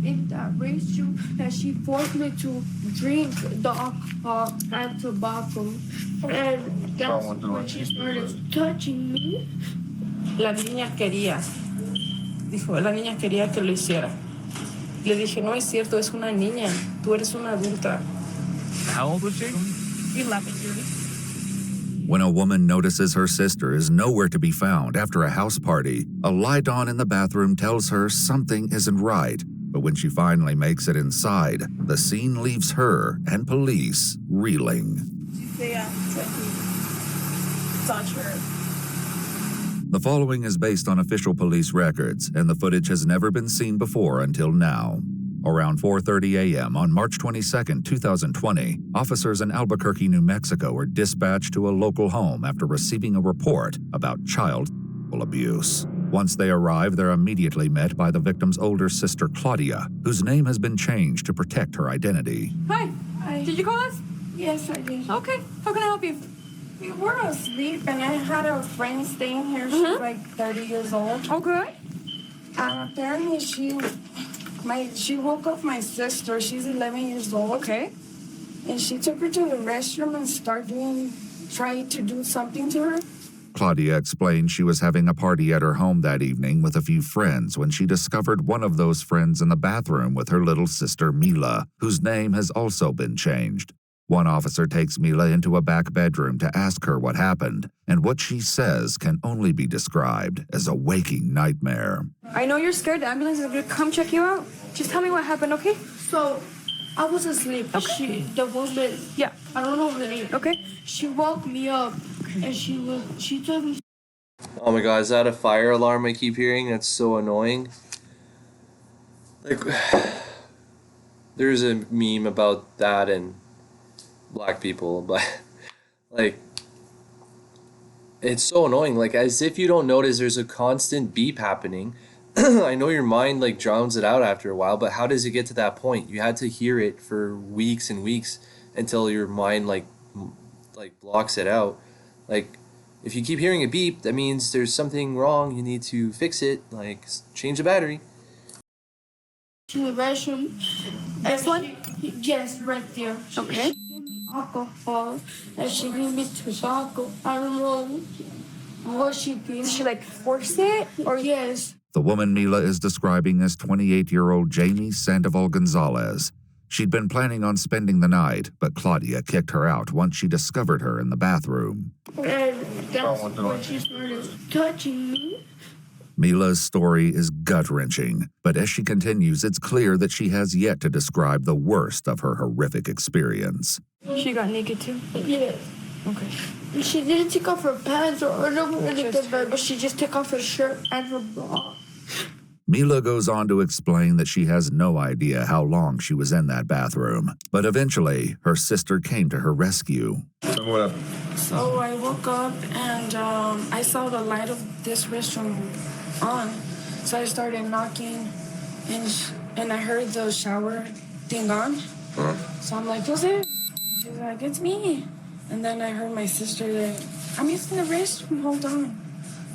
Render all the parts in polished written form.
in that restroom that she forced me to drink the alcohol and tobacco. And that's when she started touching me. La niña quería, dijo, la niña quería que lo hiciera. Le dije, no es cierto, es una niña, tú eres una adulta. How old was she? 11 years. When a woman notices her sister is nowhere to be found after a house party, a light on in the bathroom tells her something isn't right. But when she finally makes it inside, the scene leaves her and police reeling. The following is based on official police records, and the footage has never been seen before until now. Around 4:30 a.m. on March 22, 2020, officers in Albuquerque, New Mexico were dispatched to a local home after receiving a report about child abuse. Once they arrive, they're immediately met by the victim's older sister, Claudia, whose name has been changed to protect her identity. Hi. Did you call us? Yes, I did. Okay, how can I help you? We were asleep, and I had a friend staying here. She's like 30 years old. Okay. Apparently, she woke up my sister. She's 11 years old. Okay. And she took her to the restroom and trying to do something to her. Claudia explained she was having a party at her home that evening with a few friends when she discovered one of those friends in the bathroom with her little sister Mila, whose name has also been changed. One officer takes Mila into a back bedroom to ask her what happened, and what she says can only be described as a waking nightmare. I know you're scared. The ambulance is going to come check you out. Just tell me what happened, okay? So, I was asleep. Okay. The woman, Yeah. I don't know her name. Okay. She woke me up, and she told me. Oh my god, is that a fire alarm I keep hearing? That's so annoying. Like, there's a meme about that and black people, but like, it's so annoying. Like, as if you don't notice there's a constant beep happening. I know your mind like drowns it out after a while, but how does it get to that point? You had to hear it for weeks and weeks until your mind like blocks it out. Like, if you keep hearing a beep, that means there's something wrong. You need to fix it, like change the battery. To the restroom. This one? Yes, right there. Okay. She gave me alcohol, and she gave me tobacco. I don't know what she did. Did she like force it? Or yes. The woman Mila is describing as 28-year-old Jamie Sandoval Gonzalez. She'd been planning on spending the night, but Claudia kicked her out once she discovered her in the bathroom. And that's when she started touching me. Mila's story is gut-wrenching, but as she continues, it's clear that she has yet to describe the worst of her horrific experience. She got naked too? Yes. Okay. She didn't take off her pants or anything, but she just took off her shirt and her bra. Mila goes on to explain that she has no idea how long she was in that bathroom, but eventually her sister came to her rescue. So I woke up and I saw the light of this restroom on. So I started knocking and I heard the shower thing on. So I'm like, who's there? She's like, it's me. And then I heard my sister, I'm using the restroom, hold on.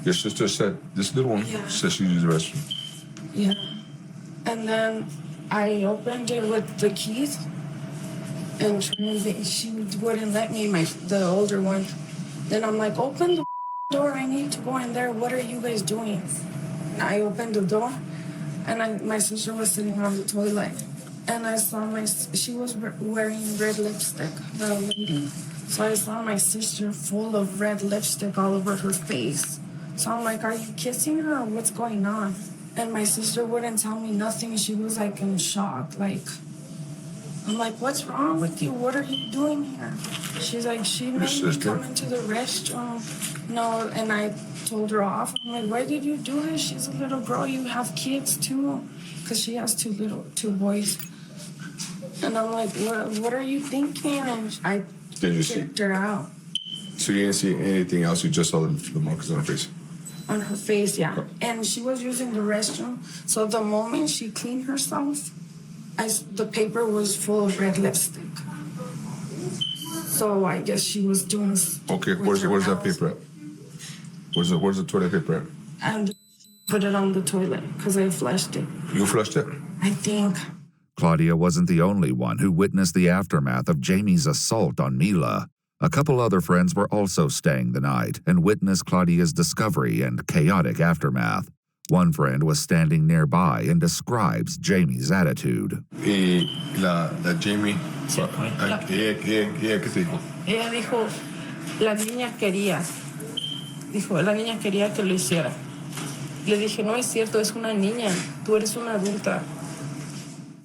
Your sister said, this little one said she used the restroom. Yeah. And then I opened it with the keys and she wouldn't let me, the older one. Then I'm like, open the door, I need to go in there. What are you guys doing? And I opened the door and my sister was sitting on the toilet. And I saw she was wearing red lipstick, the lady. So I saw my sister full of red lipstick all over her face. So I'm like, are you kissing her or what's going on? And my sister wouldn't tell me nothing. She was like in shock. Like, I'm like, what's wrong with you? What are you doing here? She's like, she made me come into the restroom. No, and I told her off. I'm like, why did you do this? She's a little girl. You have kids too. Because she has two boys. And I'm like, what are you thinking? And I kicked her out. So you didn't see anything else? You just saw the marks on her face? On her face, yeah. And she was using the restroom. So the moment she cleaned herself, the paper was full of red lipstick. So I guess she was doing. Okay, where's that paper at? Where's the toilet paper at? And put it on the toilet because I flushed it. You flushed it? I think. Claudia wasn't the only one who witnessed the aftermath of Jamie's assault on Mila. A couple other friends were also staying the night and witnessed Claudia's discovery and chaotic aftermath. One friend was standing nearby and describes Jamie's attitude. La Jamie. ¿Qué te dijo? Ella dijo, la niña quería. Dijo, la niña quería que lo hiciera. Le dije, no es cierto, es una niña. Tú eres una adulta.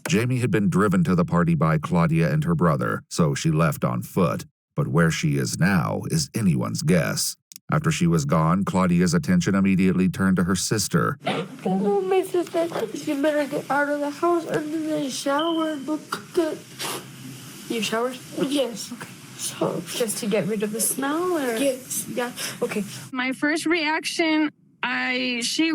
Jamie had been driven to the party by Claudia and her brother, so she left on foot. But where she is now is anyone's guess. After she was gone, Claudia's attention immediately turned to her sister. Oh, my sister, she better get out of the house and then shower. Look good. You showered? Yes. Okay. So, Just to get rid of the smell, or? yes. Yeah. Okay. My first reaction, she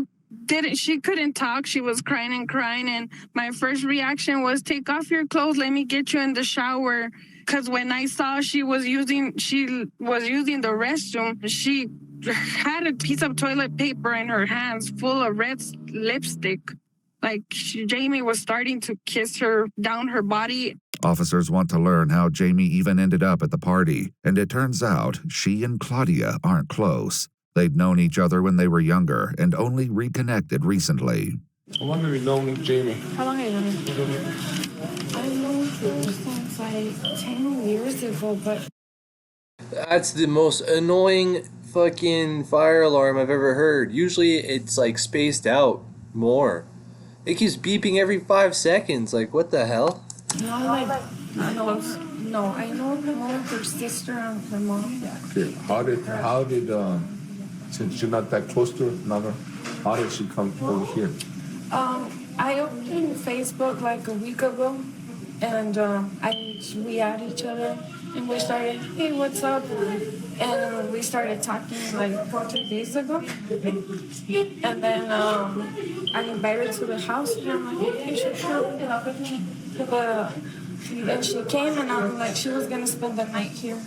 couldn't talk. She was crying and my first reaction was, take off your clothes, let me get you in the shower. Because when I saw she was using the restroom, she had a piece of toilet paper in her hands full of red lipstick. Like Jamie was starting to kiss her down her body. Officers want to learn how Jamie even ended up at the party, and it turns out she and Claudia aren't close. They'd known each other when they were younger and only reconnected recently. How long have you known Jamie? How long have you known him? I know her since like 10 years ago, but That's the most annoying fucking fire alarm I've ever heard. Usually it's like spaced out more. It keeps beeping every 5 seconds. Like, what the hell? I know her sister and her mom. Okay. How did since you're not that close to her, how did she come over here? I opened Facebook like a week ago, and we add each other, and we started, hey, what's up? And we started talking like 14 days ago, and then I invited her to the house, and I'm like, okay, sure. And she came, and I'm like, she was gonna spend the night here.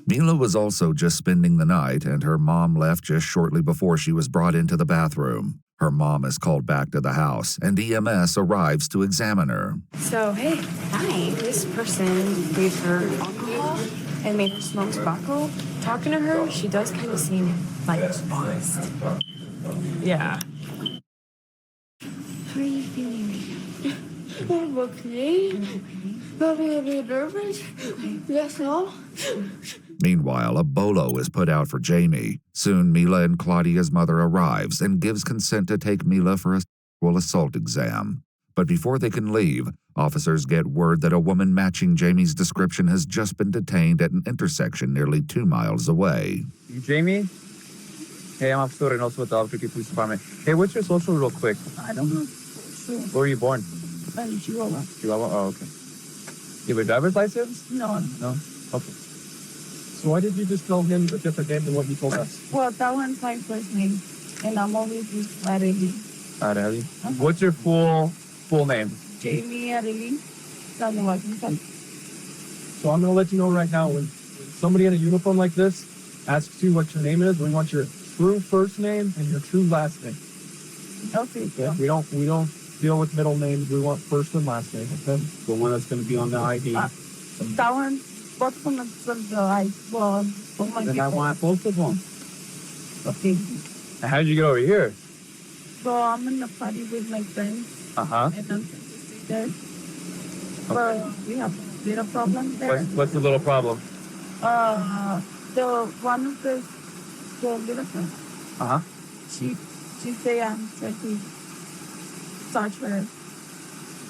Mila was also just spending the night, and her mom left just shortly before she was brought into the bathroom. Her mom is called back to the house, and EMS arrives to examine her. So, hey, hi. This person gave her alcohol and made her smoke tobacco. Talking to her, she does kind of seem like honest. Yeah. How are you feeling? I'm okay. Probably a bit nervous. That's all. Meanwhile, a bolo is put out for Jamie. Soon, Mila and Claudia's mother arrives and gives consent to take Mila for a sexual assault exam. But before they can leave, officers get word that a woman matching Jamie's description has just been detained at an intersection nearly 2 miles away. You Jamie? Hey, I'm Officer Reynoso with the Albuquerque Police Department. Hey, what's your social real quick? I don't know. Where were you born? Chihuahua. Chihuahua? Oh, okay. You have a driver's license? No. No? Okay. So why did you just tell him a different name than what you told us? Well, that one's my first name, and I'm always just Arely. Arely. What's your full name? Jamie Arely. Samuel. So I'm going to let you know right now, when somebody in a uniform like this asks you what your name is, we want your true first name and your true last name. Okay. Yeah, we don't deal with middle names. We want first and last name. Okay? The one that's going to be on the ID. That one, both from the well, Then I want both of them. okay. Now, how'd you get over here? So I'm in the party with my friends, Uh-huh. and I'm there. But we have a little problem there. What's the little problem? The one of the little friend, Uh-huh. she say I'm trying to touch her.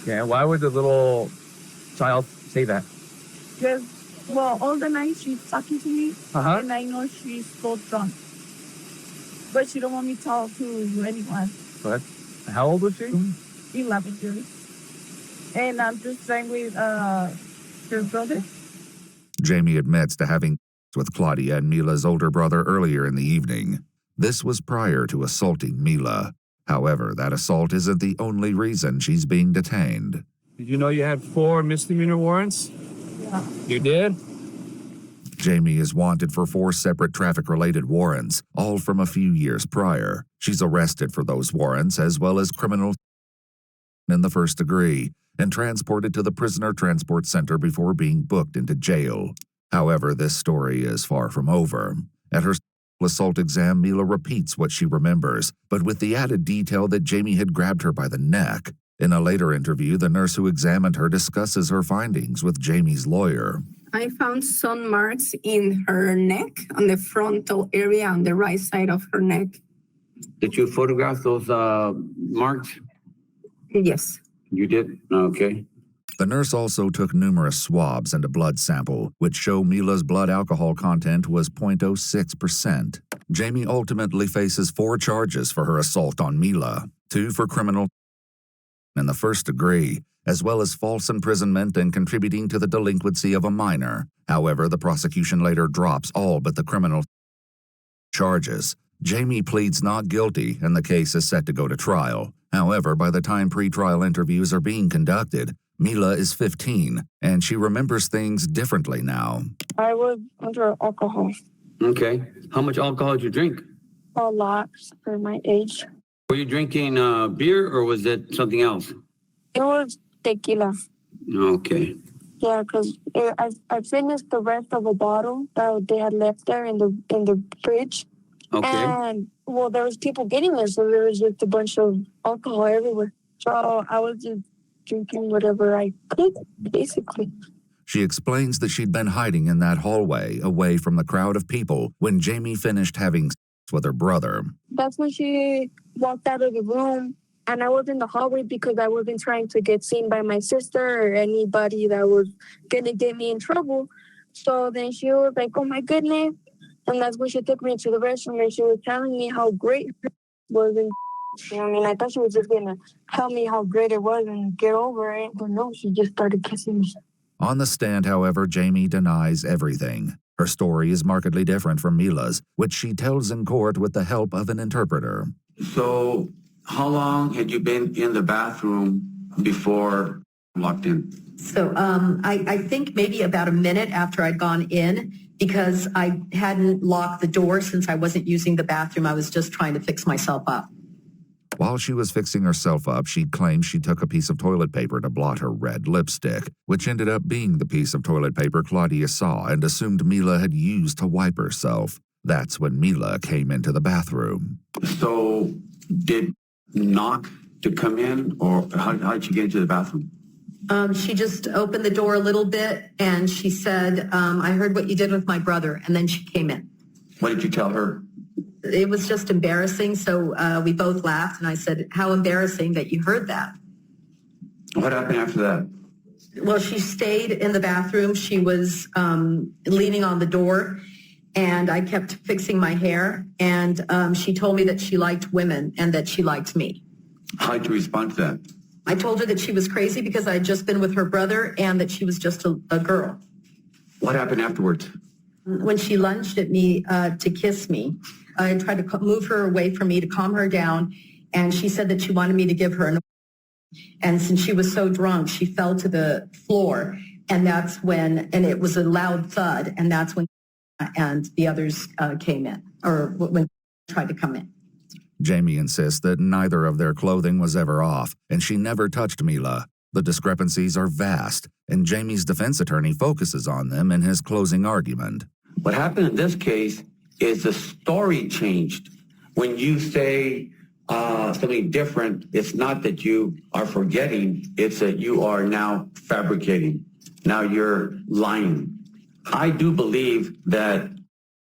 Yeah, why would the little child say that? Because, well, all the night she's talking to me, Uh-huh. and I know she's so drunk. But she don't want me to talk to anyone. What? How old was she? 11 years. And I'm just trying with her brother. Jamie admits to having with Claudia and Mila's older brother earlier in the evening. This was prior to assaulting Mila. However, that assault isn't the only reason she's being detained. Did you know you had 4 misdemeanor warrants? Yeah. You did? Jamie is wanted for 4 separate traffic-related warrants, all from a few years prior. She's arrested for those warrants as well as criminal in the first degree and transported to the prisoner transport center before being booked into jail. However, this story is far from over. At her assault exam, Mila repeats what she remembers, but with the added detail that Jamie had grabbed her by the neck. In a later interview, the nurse who examined her discusses her findings with Jamie's lawyer. I found sun marks in her neck, on the frontal area on the right side of her neck. Did you photograph those marks? Yes. You did? Okay. The nurse also took numerous swabs and a blood sample, which show Mila's blood alcohol content was 0.06%. Jamie ultimately faces 4 charges for her assault on Mila, 2 for criminal in the first degree, as well as false imprisonment and contributing to the delinquency of a minor. However, the prosecution later drops all but the criminal charges. Jamie pleads not guilty, and the case is set to go to trial. However, by the time pre-trial interviews are being conducted, Mila is 15, and she remembers things differently now. I was under alcohol Okay. How much alcohol did you drink? a lot for my age. Were you drinking beer or was it something else? It was tequila. Okay. Yeah, because I finished the rest of a bottle that they had left there in the fridge. Okay. And, well, there was people getting it, so there was just a bunch of alcohol everywhere. So I was just drinking whatever I could, basically. She explains that she'd been hiding in that hallway, away from the crowd of people, when Jamie finished having sex with her brother. That's when she walked out of the room, and I was in the hallway because I wasn't trying to get seen by my sister or anybody that was going to get me in trouble. So then she was like, oh, my goodness. And that's when she took me to the restroom, and she was telling me how great it was. And I mean, I thought she was just going to tell me how great it was and get over it. But no, she just started kissing me. On the stand, however, Jamie denies everything. Her story is markedly different from Mila's, which she tells in court with the help of an interpreter. So how long had you been in the bathroom before locked in? So I think maybe about a minute after I'd gone in, because I hadn't locked the door since I wasn't using the bathroom. I was just trying to fix myself up. While she was fixing herself up, she claimed she took a piece of toilet paper to blot her red lipstick, which ended up being the piece of toilet paper Claudia saw and assumed Mila had used to wipe herself. That's when Mila came into the bathroom. So did knock to come in, or how did you get into the bathroom? She just opened the door a little bit and she said, I heard what you did with my brother. And then she came in. What did you tell her? It was just embarrassing. So we both laughed and I said, how embarrassing that you heard that. What happened after that? Well, she stayed in the bathroom. She was leaning on the door and I kept fixing my hair. And she told me that she liked women and that she liked me. How did you respond to that? I told her that she was crazy because I had just been with her brother and that she was just a girl. What happened afterwards? When she lunged at me to kiss me, I tried to move her away from me to calm her down, and she said that she wanted me to give her an. And since she was so drunk, she fell to the floor, and that's when, and it was a loud thud, and that's when and the others came in, or when tried to come in. Jamie insists that neither of their clothing was ever off, and she never touched Mila. The discrepancies are vast, and Jamie's defense attorney focuses on them in his closing argument. What happened in this case is the story changed. When you say something different, it's not that you are forgetting, it's that you are now fabricating. Now you're lying. I do believe that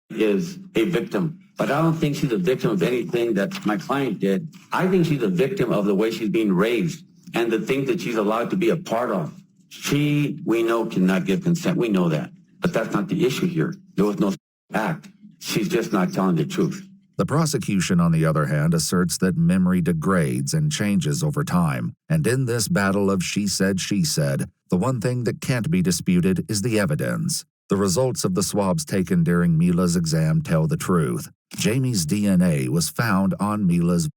is a victim, but I don't think she's a victim of anything that my client did. I think she's a victim of the way she's being raised and the things that she's allowed to be a part of. She, we know, cannot give consent. We know that. But that's not the issue here. There was no act. She's just not telling the truth. The prosecution, on the other hand, asserts that memory degrades and changes over time. And in this battle of she said, the one thing that can't be disputed is the evidence. The results of the swabs taken during Mila's exam tell the truth. Jamie's DNA was found on Mila's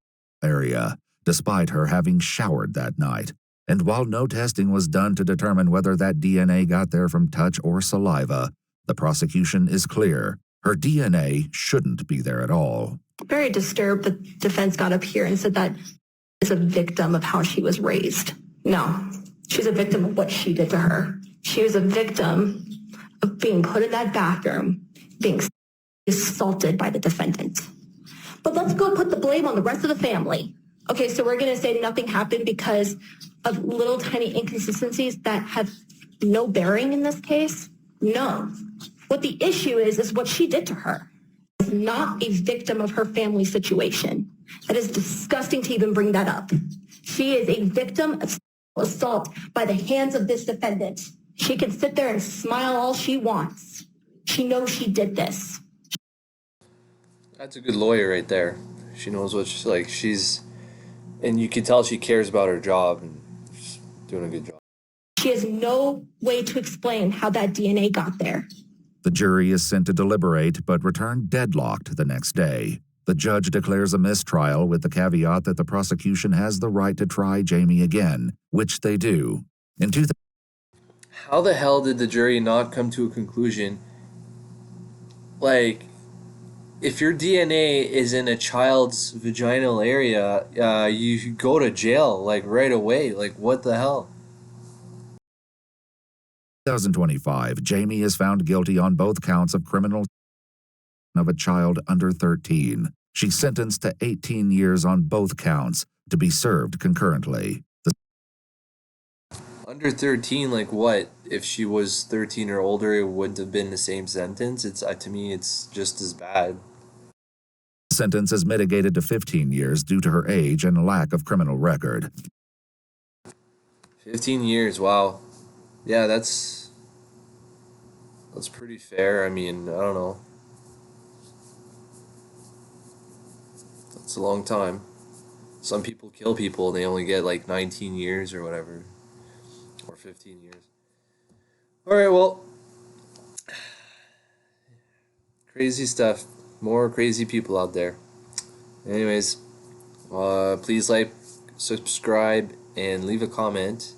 area, despite her having showered that night. And while no testing was done to determine whether that DNA got there from touch or saliva, The prosecution is clear. Her DNA shouldn't be there at all. Very disturbed the defense got up here and said that is a victim of how she was raised. No, she's a victim of what she did to her. She was a victim of being put in that bathroom, being assaulted by the defendant. But let's go put the blame on the rest of the family. Okay, so we're going to say nothing happened because of little tiny inconsistencies that have no bearing in this case? No. What the issue is what she did to her. Is not a victim of her family situation. That is disgusting to even bring that up. She is a victim of assault by the hands of this defendant. She can sit there and smile all she wants. She knows she did this. That's a good lawyer right there. She knows what she's, and you can tell she cares about her job and she's doing a good job. She has no way to explain how that DNA got there. The jury is sent to deliberate but return deadlocked the next day. The judge declares a mistrial with the caveat that the prosecution has the right to try Jamie again, which they do. How the hell did the jury not come to a conclusion? Like, if your DNA is in a child's vaginal area, you go to jail, like, right away. Like, what the hell? 2025, Jamie is found guilty on both counts of criminal of a child under 13. She's sentenced to 18 years on both counts to be served concurrently. Under 13, like what? If she was 13 or older, it wouldn't have been the same sentence. It's to me, it's just as bad. The sentence is mitigated to 15 years due to her age and lack of criminal record. 15 years, wow. Yeah, that's pretty fair. I mean, I don't know. That's a long time. Some people kill people and they only get like 19 years or whatever. Or 15 years. Alright, well. Crazy stuff. More crazy people out there. Anyways, please like, subscribe, and leave a comment.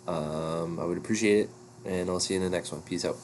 I would appreciate it. And I'll see you in the next one. Peace out.